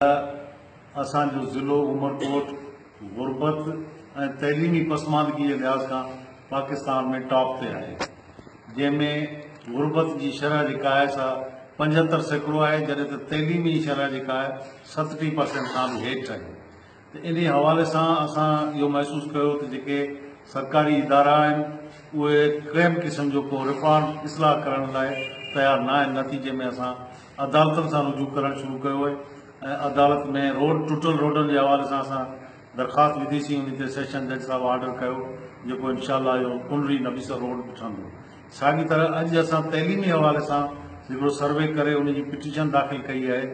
असांजो ज़िलो उमरकोट गुरबत ऐं तइलीमी पसमानदगी जे लिहाज़ खां पाकिस्तान में टॉप ते आहे, जंहिंमें गुरबत जी शरह जेका आहे सा 75% आहे, जॾहिं त तइलीमी शरह जेका आहे 70% खां बि हेठि आहे। त इन हवाले सां असां इहो महसूसु कयो त जेके सरकारी इदारा आहिनि उहे कंहिं बि क़िस्म जो को रिफॉर्म इस्लाह करण लाइ तयारु न आहिनि। नतीजे में असां अदालतुनि सां रुजू करणु शुरू कयो आहे ऐं अदालत में टुटल रोडनि जे हवाले सां असां दरख़्वास्त विधीसीं। उन ते सेशन जज साहिबु ऑर्डर कयो जेको इनशाअल्लाह इहो कुंडली नबीसर रोड ठहंदो। साॻी तरह अॼु असां तइलीमी हवाले सां हिकिड़ो सर्वे करे उनजी पिटीशन दाख़िल कई आहे,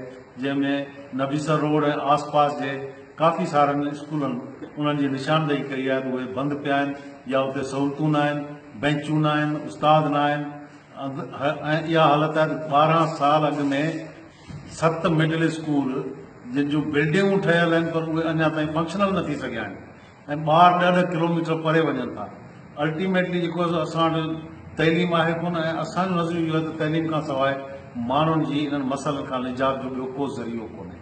जंहिंमें नबीसर रोड ऐं आस पास जे काफ़ी सारनि स्कूलनि उन्हनि जी निशानदेही कई आहे त उहे बंदि पिया आहिनि या उते सहूलियतूं न आहिनि, बेंचूं न आहिनि, उस्ताद न आहिनि। ऐं इहा हालत आहे त 12 साल अॻु में 7 मिडिल स्कूल जिन जूं बिल्डिंगूं ठहियल आहिनि पर उहे अञा ताईं फंक्शनल न थी सघिया आहिनि ऐं ॿार ॾह किलोमीटर परे वञनि था। अल्टीमेटली जेको असां वटि तइलीम आहे कोन ऐं असांजो नज़रियो इहो आहे त तइलीम खां सवाइ माण्हुनि जी इन्हनि मसइलनि खां निजात जो ॿियो को ज़रियो कोन्हे।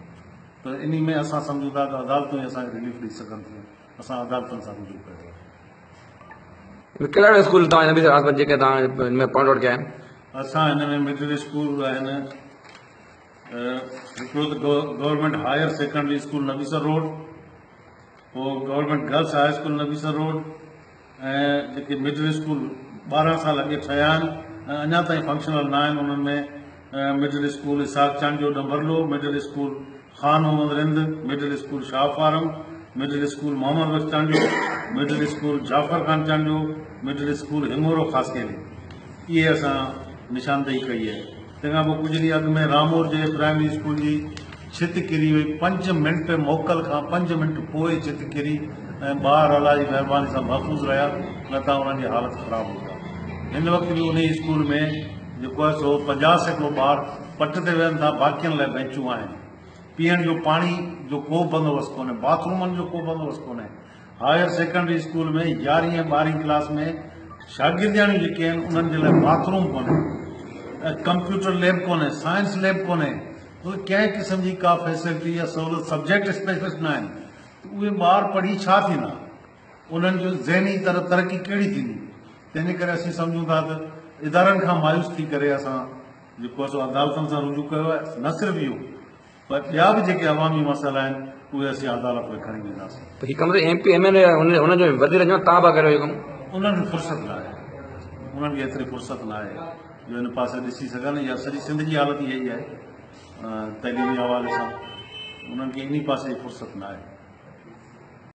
त इन में असां सम्झूं था त अदालतूं असांखे रिलीफ ॾेई सघनि थियूं। असां अदालतुनि सां रुजू कयो आहे। कहिड़ा स्कूल तव्हां नबी सर जेके तव्हां हिन में पॉइंट आउट कया आहिनि? असां हिन में मिडिल स्कूल आहिनि, हिकिड़ो त government higher secondary school Nabisar road, पोइ government girls high school Nabisar road ऐं जेके मिडिल स्कूल 12 साल अॻे ठहिया आहिनि ऐं अञा ताईं फंक्शनल न आहिनि। उन्हनि में middle school Isak Chandio Dambarlo, middle school Khan Mohammad Rind, middle school Shah Faram, middle school Mohammad Bakhsh Chandio, middle school Jafar Khan Chandio, middle school Hingoro Khaskheli. इहे असां निशानदेही कई आहे। तंहिंखां पोइ कुझु ॾींहं अॻु में रामोर जे प्राइमरी स्कूल जी छिति किरी वई। 5 मिंट मोकल खां 5 मिंट पोइ छिति किरी ऐं ॿार अलाह जी महिरबानी सां महफ़ूज़ रहिया, न त उन्हनि जी हालत ख़राबु हुई। हिन वक़्तु बि उन स्कूल में जेको आहे सो 50% ॿार पट ते वेहनि था, बाक़ियुनि लाइ बेंचूं आहिनि। पीअण जो पाणी जो को बंदोबस्तु कोन्हे, बाथरूमनि जो को बंदोबस्तु कोन्हे। हायर सेकेंडरी स्कूल में 11वीं ऐं 12वीं क्लास में शागिर्दियाणियूं जेके आहिनि उन्हनि जे लाइ बाथरूम कोन्हे, कंप्यूटर लैब कोन्हे, साइंस लैब कोन्हे, उहे कंहिं क़िस्म जी का फैसिलिटी या सहूलियत सब्जेक्ट स्पेशलिस्ट न आहिनि। उहे ॿार पढ़ी छा थींदा, उन्हनि जो ज़हनी तरक़ी कहिड़ी थींदी। तंहिंजे करे असीं सम्झूं था त इदारनि खां मायूस थी करे असां जेको आहे सो अदालतुनि सां रुजू कयो आहे। न सिर्फ़ु इहो पर ॿिया बि जेके अवामी मसइला आहिनि उहे असीं अदालत में खणी वेंदासीं। हीउ कम MP MLA हुनजो वधीक अञा तव्हां पिया करियो इहो कमु? उन्हनि खे फुर्सत न आहे, उन्हनि खे एतिरी फुर्सत न आहे जो हिन पासे ॾिसी सघनि। या सॼी सिंध जी हालत इहा ई आहे तइलीमी हवाले सां, उन्हनि खे इन पासे जी फुर्सत न आहे।